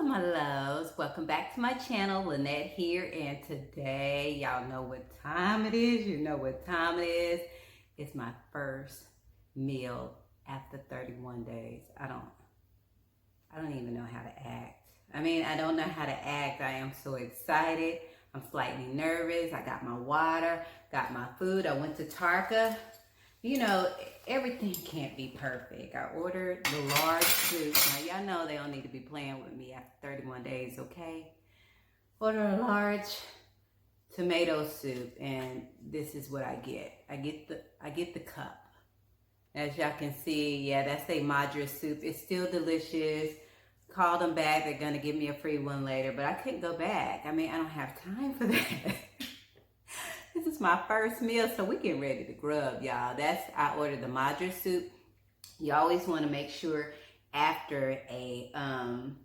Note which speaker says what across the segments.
Speaker 1: my loves, welcome back to my channel. Lynette here, and today y'all know what time it is. You know what time it is. It's my first meal after 31 days. I don't even know how to act. I don't know how to act. I am so excited. I'm slightly nervous. I got my water, got my food. I went to Tarka. You know, everything can't be perfect. I ordered the large soup. Now, y'all know they don't need to be playing with me after 31 days, okay? Order a large tomato soup, and this is what I get. I get the cup. As y'all can see, yeah, that's a Madra soup. It's still delicious. Called them back. They're going to give me a free one later, but I couldn't go back. I don't have time for that. This is my first meal, so we getting ready to grub, y'all. I ordered the Madra soup. You always want to make sure after a long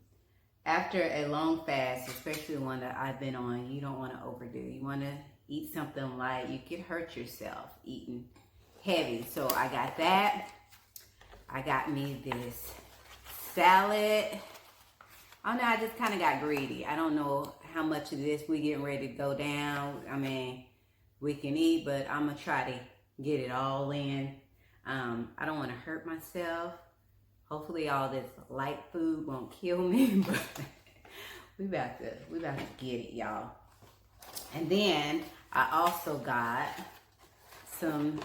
Speaker 1: fast, especially the one that I've been on, you don't want to overdo. You want to eat something light. You could hurt yourself eating heavy. So I got that. I got me this salad. I don't know, I just kind of got greedy. I don't know how much of this we getting ready to go down. We can eat, but I'm gonna try to get it all in. I don't want to hurt myself. Hopefully all this light food won't kill me, but we about to get it, y'all. And then I also got some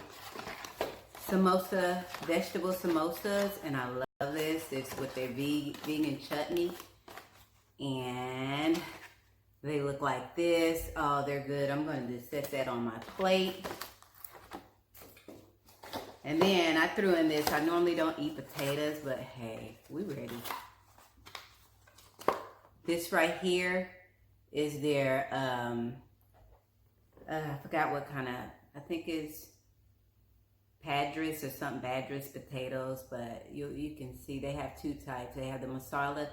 Speaker 1: samosa, vegetable samosas, and I love this. It's with their vegan chutney, and they look like this. Oh, they're good. I'm going to just set that on my plate. And then I threw in this. I normally don't eat potatoes, but hey, we ready. This right here is their, I forgot what kind of, I think it's Padres or something, Badris potatoes, but you can see they have two types. They have the masala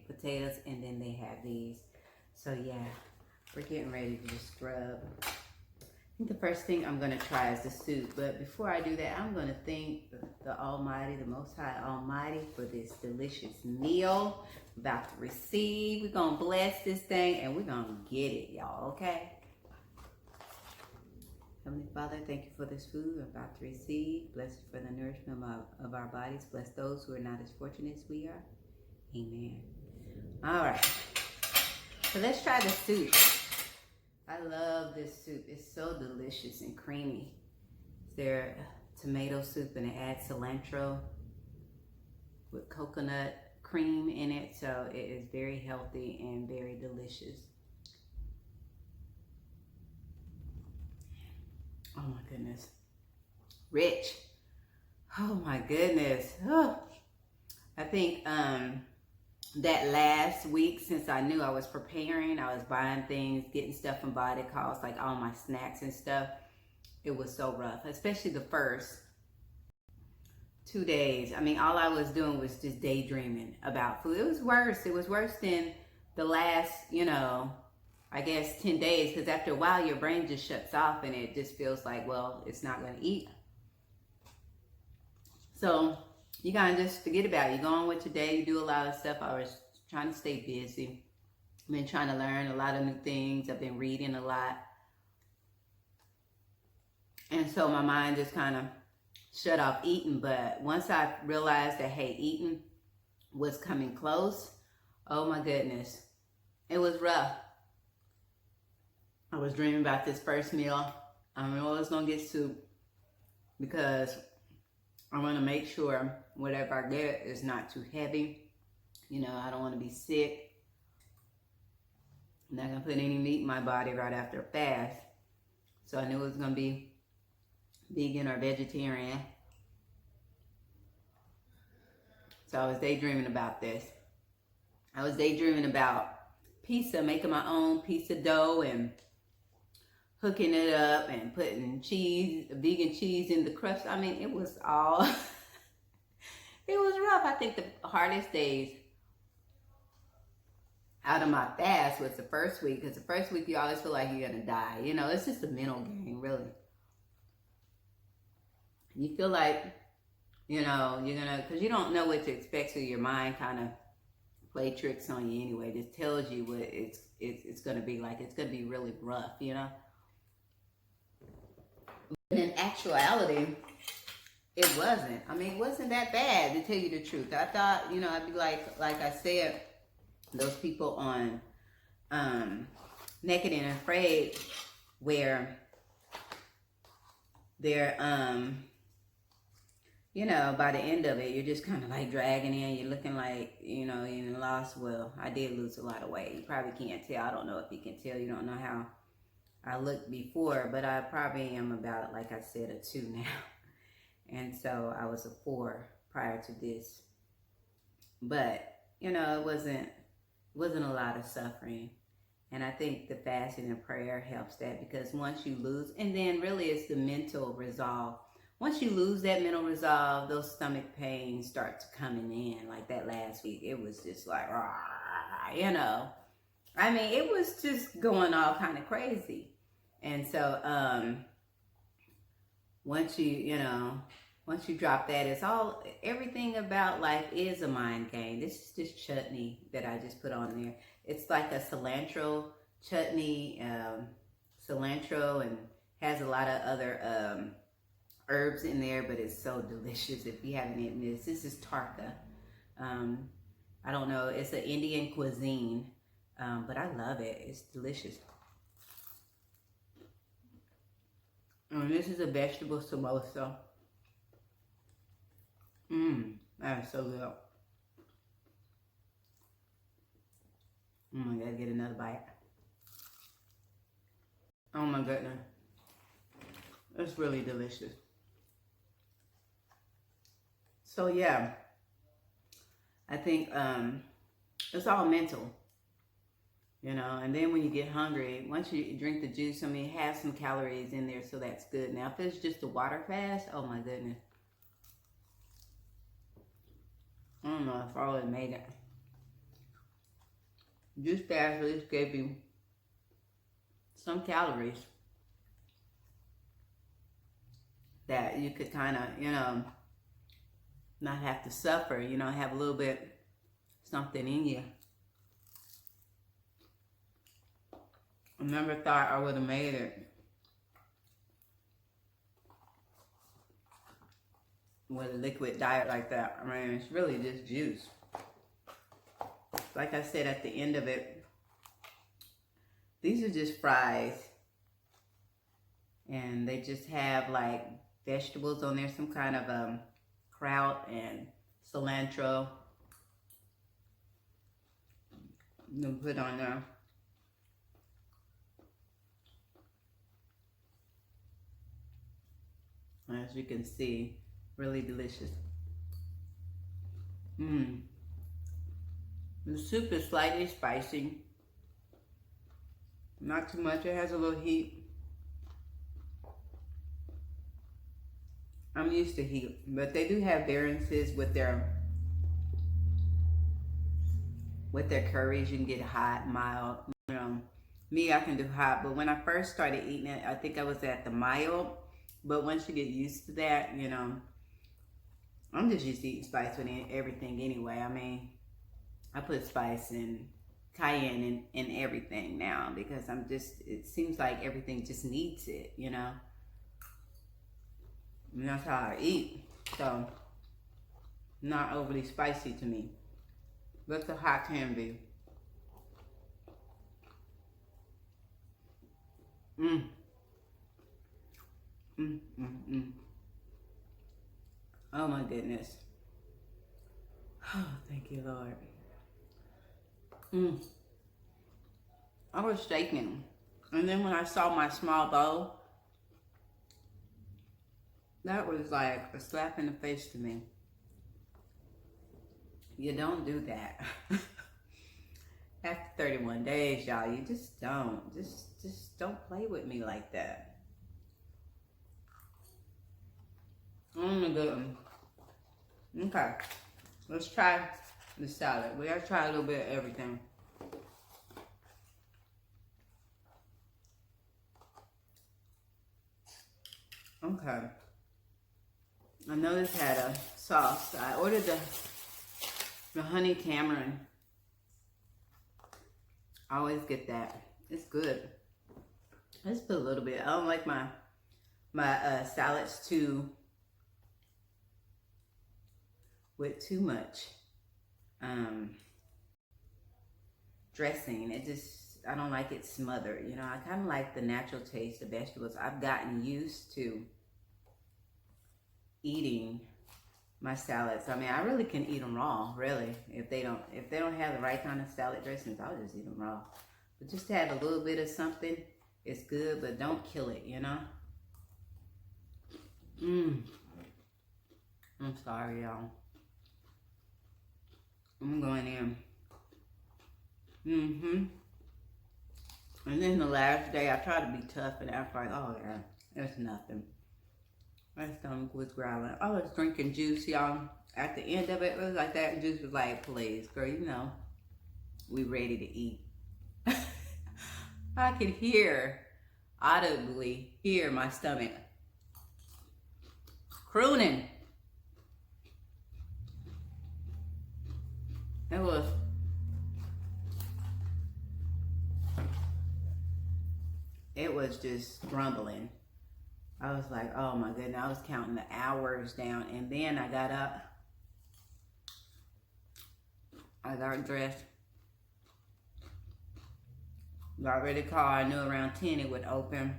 Speaker 1: potatoes, and then they have these. So yeah, we're getting ready to just scrub. I think the first thing I'm going to try is the soup. But before I do that, I'm going to thank the Almighty, the Most High Almighty, for this delicious meal I'm about to receive. We're going to bless this thing, and we're going to get it, y'all, okay? Heavenly Father, thank you for this food we're about to receive. Bless you for the nourishment of our bodies. Bless those who are not as fortunate as we are. Amen. All right. So let's try the soup. I love this soup. It's so delicious and creamy. It's their tomato soup, and it adds cilantro with coconut cream in it. So it is very healthy and very delicious. Oh my goodness. Rich. Oh my goodness. Oh. I think that last week, since I knew I was preparing, I was buying things, getting stuff from Body Cost, like all my snacks and stuff. It was so rough, especially the first 2 days. All I was doing was just daydreaming about food. It was worse. It was worse than the last, I guess 10 days, because after a while your brain just shuts off and it just feels like, well, it's not going to eat. So you gotta just forget about it. You go on with your day, you do a lot of stuff. I was trying to stay busy. I've been trying to learn a lot of new things. I've been reading a lot. And so my mind just kind of shut off eating. But once I realized that, hey, eating was coming close, oh my goodness, it was rough. I was dreaming about this first meal. I was gonna get soup because I want to make sure whatever I get is not too heavy. I don't want to be sick. I'm not going to put any meat in my body right after a fast. So I knew it was going to be vegan or vegetarian. So I was daydreaming about this. I was daydreaming about pizza, making my own pizza dough and hooking it up and putting cheese, vegan cheese in the crust. It was all, it was rough. I think the hardest days out of my fast was the first week, because the first week you always feel like you're gonna die. It's just a mental game, really. You feel like, you're gonna, because you don't know what to expect, so your mind kind of play tricks on you anyway. Just tells you what it's going to be like. It's going to be really rough, you know. But in actuality, it wasn't. I mean, it wasn't that bad, to tell you the truth. I thought, you know, I'd be like I said, those people on Naked and Afraid, where they're you know, by the end of it, you're just kind of like dragging in. You're looking like, you know, you lost. Well, I did lose a lot of weight. You probably can't tell. I don't know if you can tell. You don't know how I looked before, but I probably am about, like I said, a 2 now. And so I was a 4 prior to this. But, you know, it wasn't a lot of suffering. And I think the fasting and prayer helps that, because once you lose, and then really it's the mental resolve. Once you lose that mental resolve, those stomach pains start coming in. Like that last week, it was just like, you know. I mean, it was just going all kind of crazy. And so once you drop that, it's all, everything about life is a mind game. This is this chutney that I just put on there. It's like a cilantro chutney, cilantro, and has a lot of other herbs in there, but it's so delicious. If you haven't eaten this is tarka. I don't know, it's an Indian cuisine, but I love it. It's delicious. And this is a vegetable samosa. That is so good. I gotta get another bite. Oh my goodness. It's really delicious. So yeah, I think it's all mental, you know. And then when you get hungry, once you drink the juice, I mean, it has some calories in there, so that's good. Now, if it's just a water fast, oh my goodness. I don't know if I would have made it. Juice fast at least gave you some calories that you could kind of, you know, not have to suffer, you know, have a little bit something in you. I never thought I would have made it with a liquid diet like that. I mean, it's really just juice. Like I said, at the end of it, these are just fries. And they just have like vegetables on there, some kind of kraut and cilantro. I'm gonna put on there. As you can see, really delicious. The soup is slightly spicy. Not too much, it has a little heat. I'm used to heat, but they do have variances with their curries. You can get hot, mild. You know, me, I can do hot, but when I first started eating it, I think I was at the mild. But once you get used to that, you know, I'm just used to eating spice with everything anyway. I mean, I put spice and cayenne in everything now, because it seems like everything just needs it, you know. And that's how I eat. So, not overly spicy to me. But the hot can be. Oh my goodness. Oh, thank you, Lord. I was shaking. And then when I saw my small bowl, that was like a slap in the face to me. You don't do that. After 31 days, y'all, you just don't. Just don't play with me like that. Oh my goodness. Okay, let's try the salad. We gotta try a little bit of everything. Okay. I know this had a sauce. I ordered the honey tamarind I always get that. It's good. Let's put a little bit. I don't like my salads with too much dressing. I don't like it smothered. You know, I kind of like the natural taste of vegetables. I've gotten used to eating my salads. I mean, I really can eat them raw, really. If they don't have the right kind of salad dressings, I'll just eat them raw. But just to have a little bit of something, it's good, but don't kill it, you know? I'm sorry, y'all. I'm going in. And then the last day, I tried to be tough, and I was like, oh yeah, there's nothing. My stomach was growling. I was drinking juice, y'all. At the end of it, it was like that juice was like, please, girl, you know, we ready to eat. I could audibly hear my stomach crooning. It was just grumbling. I was like, oh my goodness, I was counting the hours down, and then I got up, I got dressed, got ready to call. I knew around 10 it would open.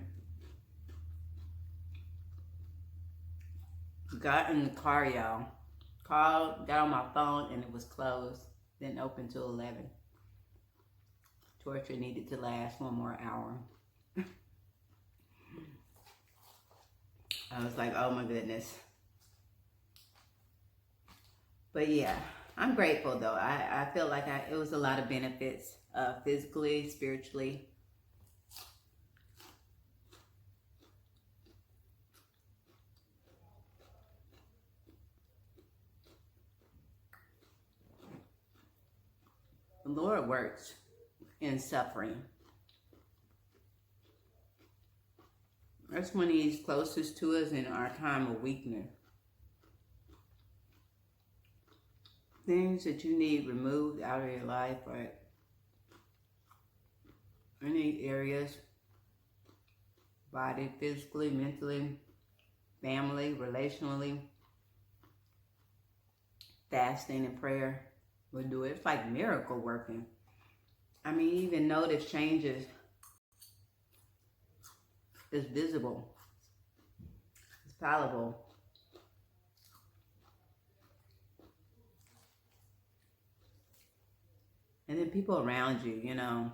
Speaker 1: Got in the car, y'all. Called, got on my phone, and it was closed. Didn't open till 11. Torture needed to last one more hour. I was like, oh my goodness. But yeah, I'm grateful though. I feel like it was a lot of benefits, physically, spiritually. The Lord works in suffering. That's when He's closest to us in our time of weakness. Things that you need removed out of your life, or any areas, body, physically, mentally, family, relationally, fasting and prayer will do it. It's like miracle working. I mean, even notice changes. It's visible. It's palatable. And then people around you, you know,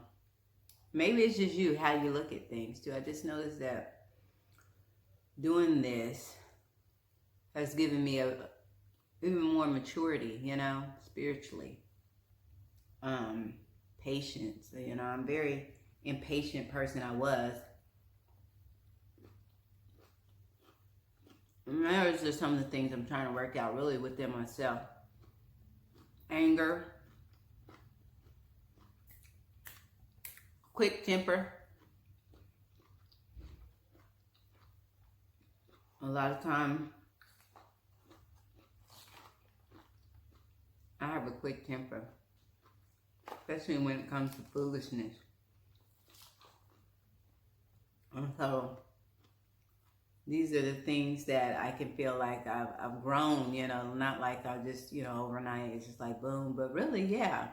Speaker 1: maybe it's just you, how you look at things too. I just noticed that doing this has given me even more maturity, you know, spiritually. Patience, you know, I'm a very impatient person. I was. And those are some of the things I'm trying to work out really within myself. Anger, quick temper. A lot of time, I have a quick temper, especially when it comes to foolishness. And so these are the things that I can feel like I've grown, you know, not like I just, you know, overnight, it's just like boom, but really, yeah.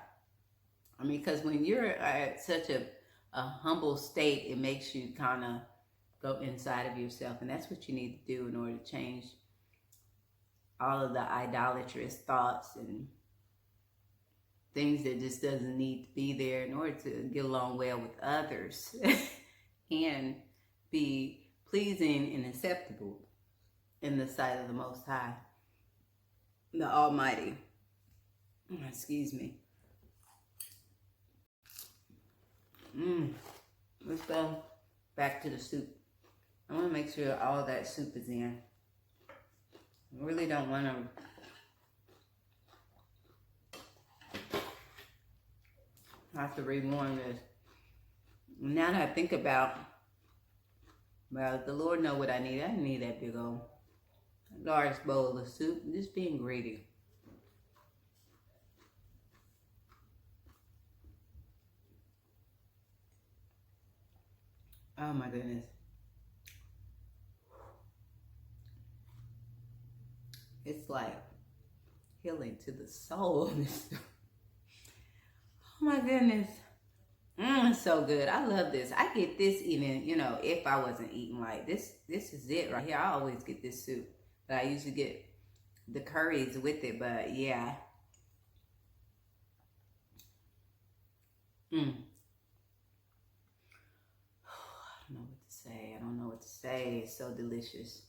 Speaker 1: I mean, because when you're at such a humble state, it makes you kind of go inside of yourself, and that's what you need to do in order to change all of the idolatrous thoughts and things that just doesn't need to be there in order to get along well with others and be pleasing and acceptable in the sight of the Most High, the Almighty. Excuse me. Let's go back to the soup. I want to make sure all that soup is in. I really don't want to have to rewarm this. Now that I think about, well, the Lord know what I need. I need that big old large bowl of soup. I'm just being greedy. Oh my goodness. It's like healing to the soul. Oh my goodness. So good. I love this. I get this even, you know, if I wasn't eating like this. This is it right here. I always get this soup. But I usually get the curries with it. But yeah. I don't know what to say. I don't know what to say. It's so delicious.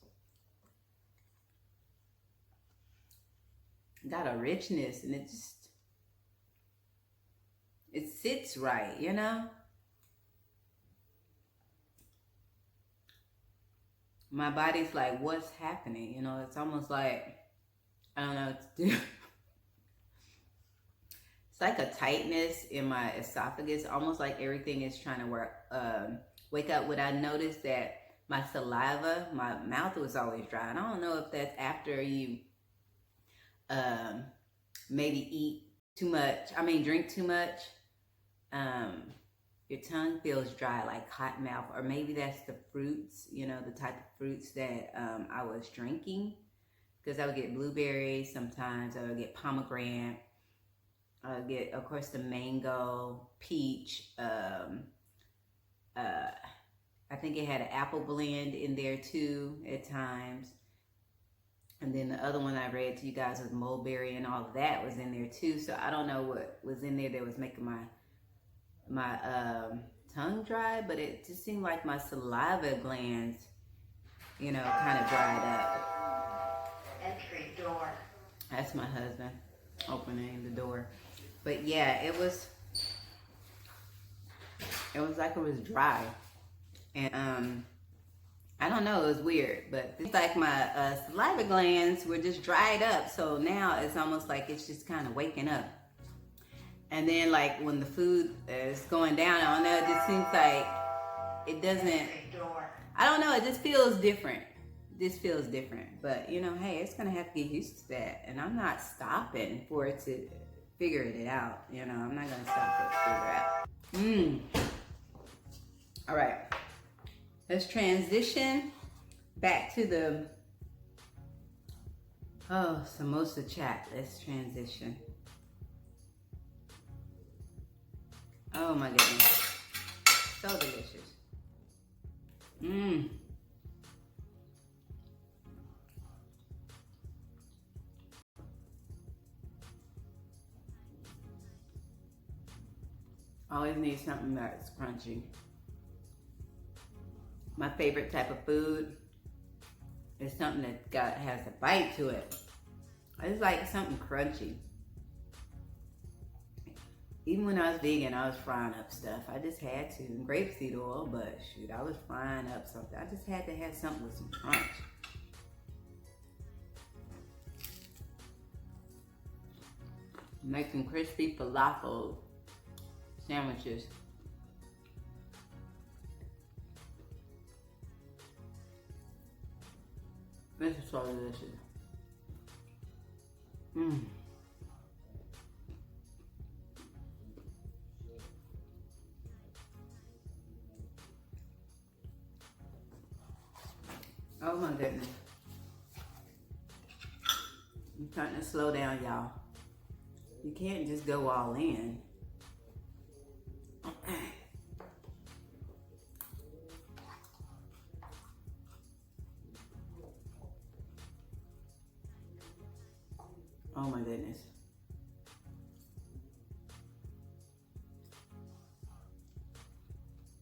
Speaker 1: Got a richness, and it sits right, you know? My body's like, what's happening? You know, it's almost like, I don't know what to do. It's like a tightness in my esophagus, almost like everything is trying to wake up. What I noticed that my saliva, my mouth was always dry. And I don't know if that's after you maybe drink too much. Your tongue feels dry, like cotton mouth, or maybe that's the fruits, you know, the type of fruits that I was drinking, because I would get blueberries sometimes, I would get pomegranate, I would get, of course, the mango, peach, I think it had an apple blend in there too at times. And then the other one I read to you guys was mulberry, and all of that was in there too. So I don't know what was in there that was making my tongue dry, but it just seemed like my saliva glands, you know, kind of dried up.
Speaker 2: Entry door.
Speaker 1: That's my husband opening the door. But yeah, it was like it was dry. And I don't know, it was weird, but it's like my saliva glands were just dried up. So now it's almost like it's just kind of waking up. And then like when the food is going down, I don't know, it just seems like it doesn't, I don't know, it just feels different. This feels different. But you know, hey, it's gonna have to get used to that. And I'm not stopping for it to figure it out. You know, I'm not gonna stop for it to figure it out. All right. Let's transition back to the samosa chat. Let's transition. Oh my goodness. So delicious. Always need something that's crunchy. My favorite type of food is something that has a bite to it. I just like something crunchy. Even when I was vegan, I was frying up stuff. I just had to. Grapeseed oil, but shoot, I was frying up something. I just had to have something with some crunch. Make some crispy falafel sandwiches. This is so delicious. Oh my goodness. I'm trying to slow down, y'all. You can't just go all in. Oh my goodness.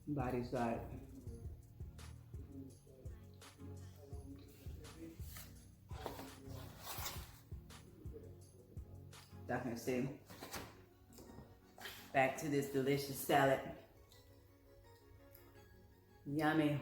Speaker 1: Body's like, y'all can see. Back to this delicious salad. Yummy.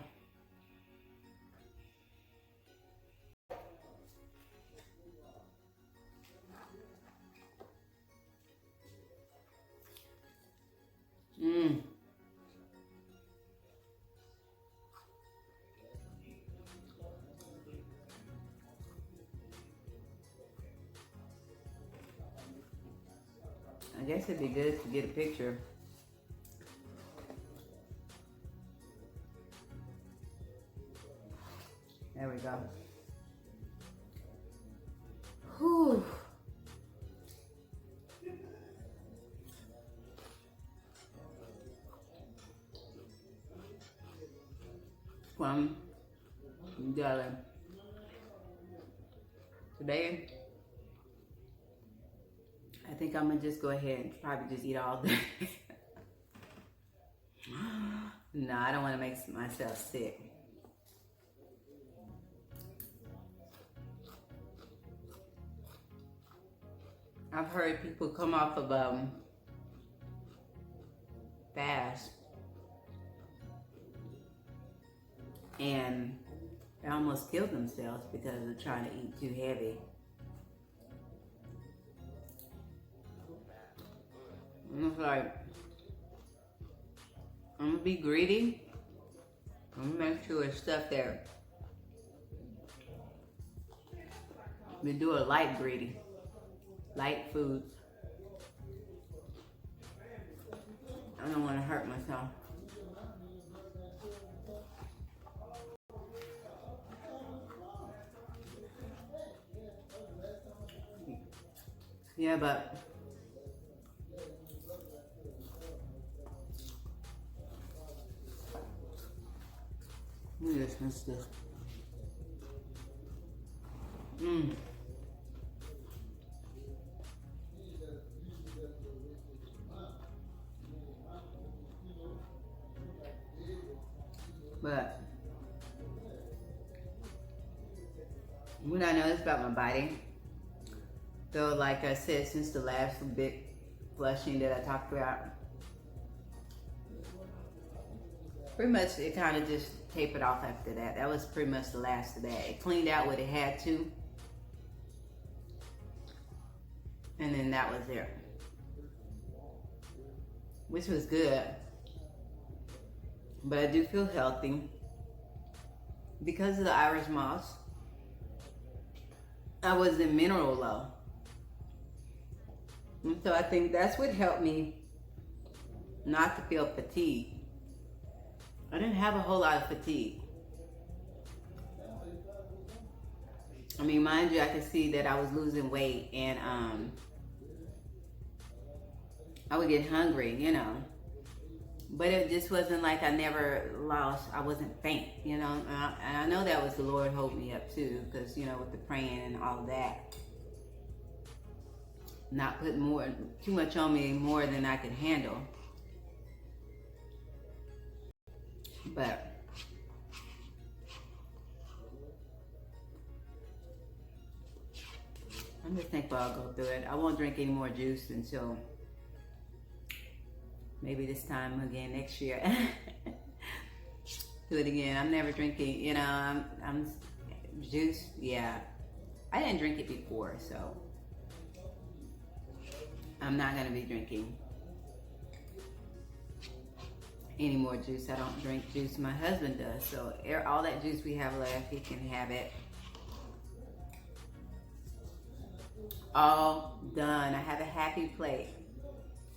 Speaker 1: I guess it'd be good to get a picture. There we go. Whew. From darling. Today, I think I'm gonna just go ahead and probably just eat all day. No, I don't want to make myself sick. I've heard people come off of fast and they almost kill themselves because they're trying to eat too heavy. And it's like, I'm gonna be greedy. I'm gonna make sure it's stuff that we do a light greedy, light foods. I don't want to hurt myself. Yeah, but let me just miss this. But what I noticed about my body, though, like I said, since the last big flushing that I talked about, pretty much it kind of just tapered off after that. That was pretty much the last of that. It cleaned out what it had to, and then that was it, which was good. But I do feel healthy because of the Irish moss. I was in mineral low, and so I think that's what helped me not to feel fatigued. I didn't have a whole lot of fatigue. I mean, mind you, I could see that I was losing weight, and I would get hungry, you know. But it just wasn't like I never lost, I wasn't faint, you know. And I know that was the Lord holding me up too, because, you know, with the praying and all of that. Not putting too much on me, more than I could handle. But I'm just thankful I'll go through it. I won't drink any more juice until maybe this time again next year. Do it again. I'm never drinking, you know, I'm juice, yeah. I didn't drink it before, so I'm not gonna be drinking any more juice. I don't drink juice. My husband does, so all that juice we have left, he can have it. All done. I have a happy plate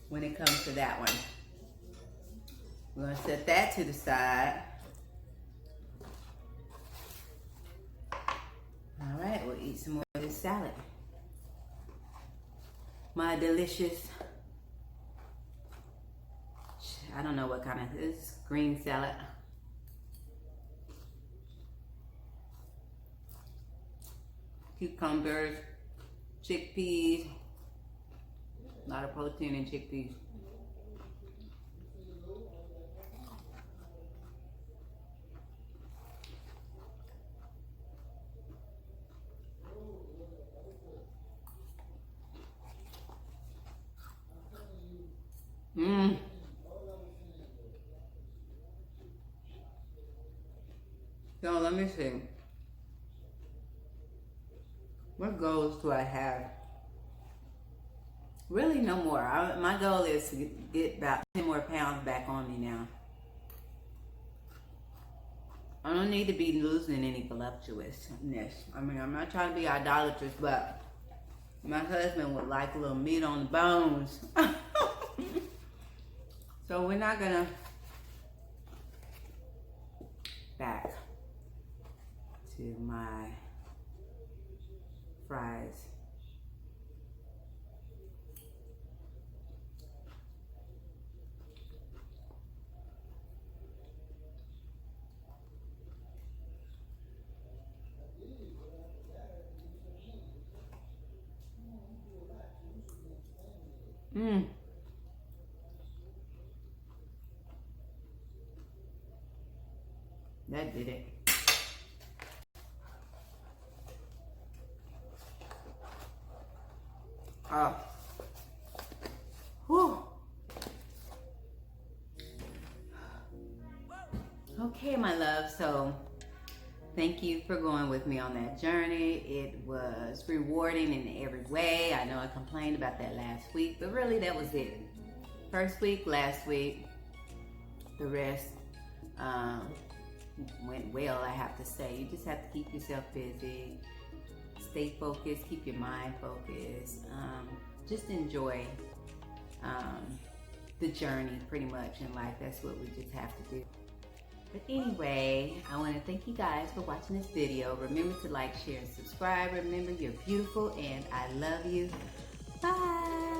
Speaker 1: when it comes to that one. We're gonna set that to the side. All right, we'll eat some more of this salad. My delicious, I don't know what kind of, it's green salad. Cucumbers, chickpeas, a lot of protein in chickpeas. So let me see. What goals do I have? Really no more. My goal is to get about 10 more pounds back on me now. I don't need to be losing any voluptuousness. I mean, I'm not trying to be idolatrous, but my husband would like a little meat on the bones. So we're not gonna back to my fries. Mmm. That did it. Oh. Whew. Okay, my love. So thank you for going with me on that journey. It was rewarding in every way. I know I complained about that last week, but really that was it. First week, last week, the rest went well, I have to say. You just have to keep yourself busy, stay focused, keep your mind focused, just enjoy the journey pretty much in life. That's what we just have to do. But anyway, I want to thank you guys for watching this video. Remember to like, share, and subscribe. Remember, you're beautiful and I love you. Bye.